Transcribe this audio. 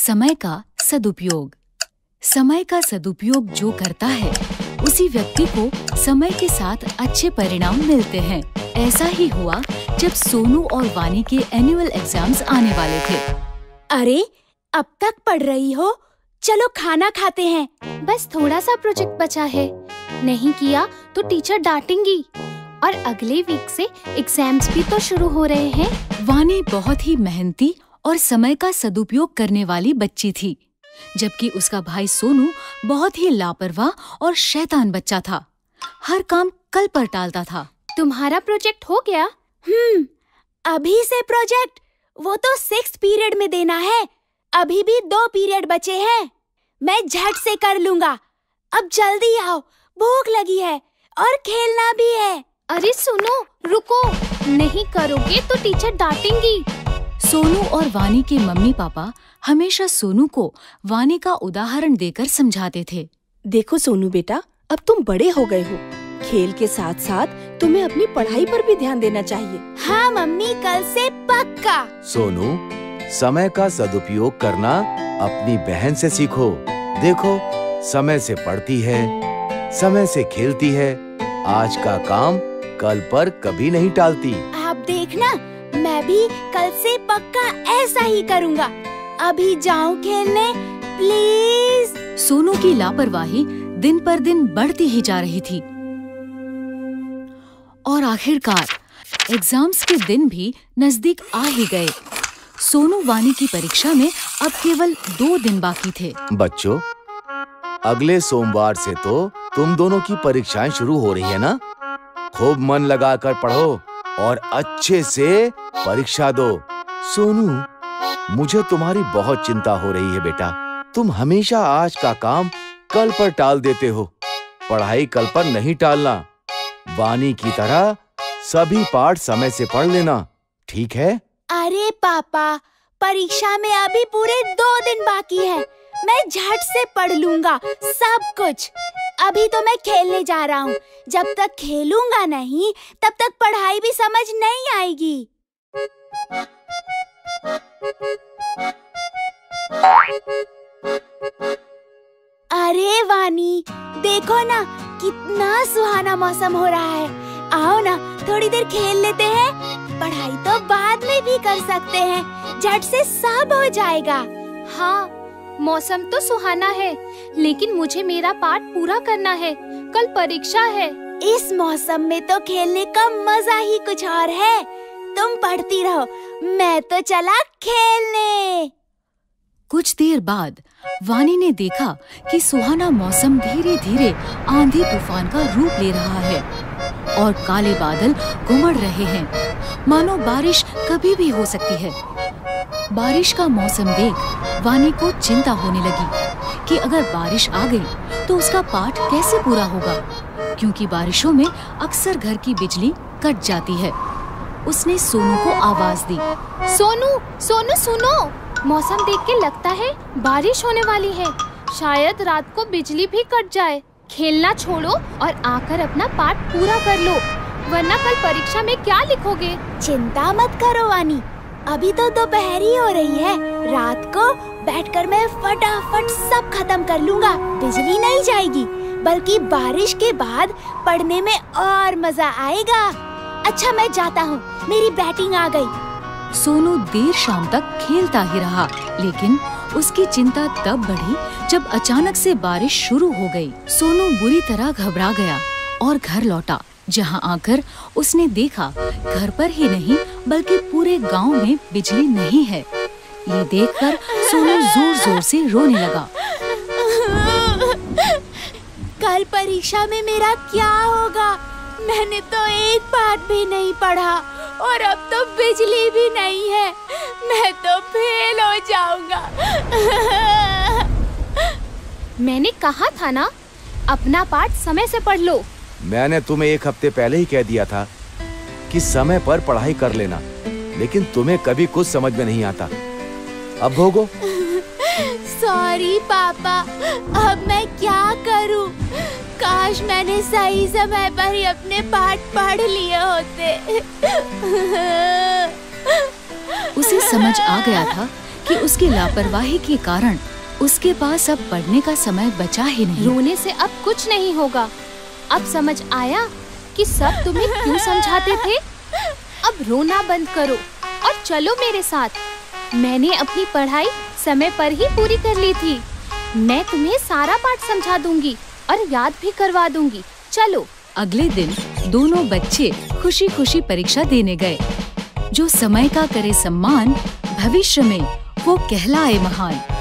समय का सदुपयोग। समय का सदुपयोग जो करता है उसी व्यक्ति को समय के साथ अच्छे परिणाम मिलते हैं। ऐसा ही हुआ जब सोनू और वानी के एनुअल एग्जाम्स आने वाले थे। अरे, अब तक पढ़ रही हो? चलो खाना खाते हैं। बस थोड़ा सा प्रोजेक्ट बचा है, नहीं किया तो टीचर डांटेंगी। और अगले वीक से एग्जाम्स भी तो शुरू हो रहे हैं। वानी बहुत ही मेहनती और समय का सदुपयोग करने वाली बच्ची थी, जबकि उसका भाई सोनू बहुत ही लापरवाह और शैतान बच्चा था। हर काम कल पर टालता था। तुम्हारा प्रोजेक्ट हो गया? अभी से प्रोजेक्ट? वो तो 6th पीरियड में देना है। अभी भी 2 पीरियड बचे हैं। मैं झट से कर लूँगा। अब जल्दी आओ, भूख लगी है और खेलना भी है। अरे सुनो, रुको, नहीं करोगे तो टीचर डांटेंगी। सोनू और वानी के मम्मी पापा हमेशा सोनू को वानी का उदाहरण देकर समझाते थे। देखो सोनू बेटा, अब तुम बड़े हो गए हो। खेल के साथ साथ तुम्हें अपनी पढ़ाई पर भी ध्यान देना चाहिए। हाँ मम्मी, कल से पक्का। सोनू, समय का सदुपयोग करना अपनी बहन से सीखो। देखो, समय से पढ़ती है, समय से खेलती है, आज का काम कल पर कभी नहीं टालती। आप देखना, मैं भी कल से पक्का ऐसा ही करूँगा। अभी जाऊँ खेलने, प्लीज। सोनू की लापरवाही दिन पर दिन बढ़ती ही जा रही थी और आखिरकार एग्जाम्स के दिन भी नजदीक आ ही गए। सोनू वानी की परीक्षा में अब केवल 2 दिन बाकी थे। बच्चों, अगले सोमवार से तो तुम दोनों की परीक्षाएं शुरू हो रही है ना? खूब मन लगाकर पढ़ो और अच्छे से परीक्षा दो। सोनू, मुझे तुम्हारी बहुत चिंता हो रही है बेटा। तुम हमेशा आज का काम कल पर टाल देते हो। पढ़ाई कल पर नहीं टालना। वानी की तरह सभी पाठ समय से पढ़ लेना, ठीक है? अरे पापा, परीक्षा में अभी पूरे 2 दिन बाकी है। मैं झट से पढ़ लूँगा सब कुछ। अभी तो मैं खेलने जा रहा हूँ। जब तक खेलूंगा नहीं, तब तक पढ़ाई भी समझ नहीं आएगी। अरे वानी, देखो ना, कितना सुहाना मौसम हो रहा है। आओ ना, थोड़ी देर खेल लेते हैं। पढ़ाई तो बाद में भी कर सकते हैं, झट से सब हो जाएगा। हाँ, मौसम तो सुहाना है, लेकिन मुझे मेरा पाठ पूरा करना है। कल परीक्षा है। इस मौसम में तो खेलने का मजा ही कुछ और है। तुम पढ़ती रहो, मैं तो चला खेलने। कुछ देर बाद वानी ने देखा कि सुहाना मौसम धीरे धीरे आंधी तूफान का रूप ले रहा है और काले बादल घुमड़ रहे हैं, मानो बारिश कभी भी हो सकती है। बारिश का मौसम देख वानी को चिंता होने लगी कि अगर बारिश आ गई तो उसका पाठ कैसे पूरा होगा, क्योंकि बारिशों में अक्सर घर की बिजली कट जाती है। उसने सोनू को आवाज दी। सोनू, सोनू सुनो, मौसम देख के लगता है बारिश होने वाली है। शायद रात को बिजली भी कट जाए। खेलना छोड़ो और आकर अपना पाठ पूरा कर लो, वरना कल परीक्षा में क्या लिखोगे? चिंता मत करो वानी, अभी तो दोपहर ही हो रही है। रात को बैठकर मैं फटाफट सब खत्म कर लूँगा। बिजली नहीं जाएगी, बल्कि बारिश के बाद पढ़ने में और मजा आएगा। अच्छा, मैं जाता हूँ, मेरी बैटिंग आ गई। सोनू देर शाम तक खेलता ही रहा, लेकिन उसकी चिंता तब बढ़ी जब अचानक से बारिश शुरू हो गई। सोनू बुरी तरह घबरा गया और घर लौटा, जहाँ आकर उसने देखा घर पर ही नहीं बल्कि पूरे गांव में बिजली नहीं है। ये देखकर सोनू जोर जोर से रोने लगा। कल परीक्षा में मेरा क्या होगा? मैंने तो एक पाठ भी नहीं पढ़ा और अब तो बिजली भी नहीं है। मैं तो फेल हो जाऊंगा। मैंने कहा था ना, अपना पाठ समय से पढ़ लो। मैंने तुम्हें 1 हफ्ते पहले ही कह दिया था कि समय पर पढ़ाई कर लेना, लेकिन तुम्हें कभी कुछ समझ में नहीं आता। अब भोगो। सॉरी पापा, अब मैं क्या करूं? काश मैंने सही समय पर ही अपने पाठ पढ़ लिए होते। उसे समझ आ गया था कि उसकी लापरवाही के कारण उसके पास अब पढ़ने का समय बचा ही नहीं। रोने से अब कुछ नहीं होगा। अब समझ आया कि सब तुम्हें क्यों समझाते थे। अब रोना बंद करो और चलो मेरे साथ। मैंने अपनी पढ़ाई समय पर ही पूरी कर ली थी। मैं तुम्हें सारा पाठ समझा दूंगी और याद भी करवा दूंगी। चलो। अगले दिन दोनों बच्चे खुशी खुशी परीक्षा देने गए। जो समय का करे सम्मान, भविष्य में वो कहलाए महान।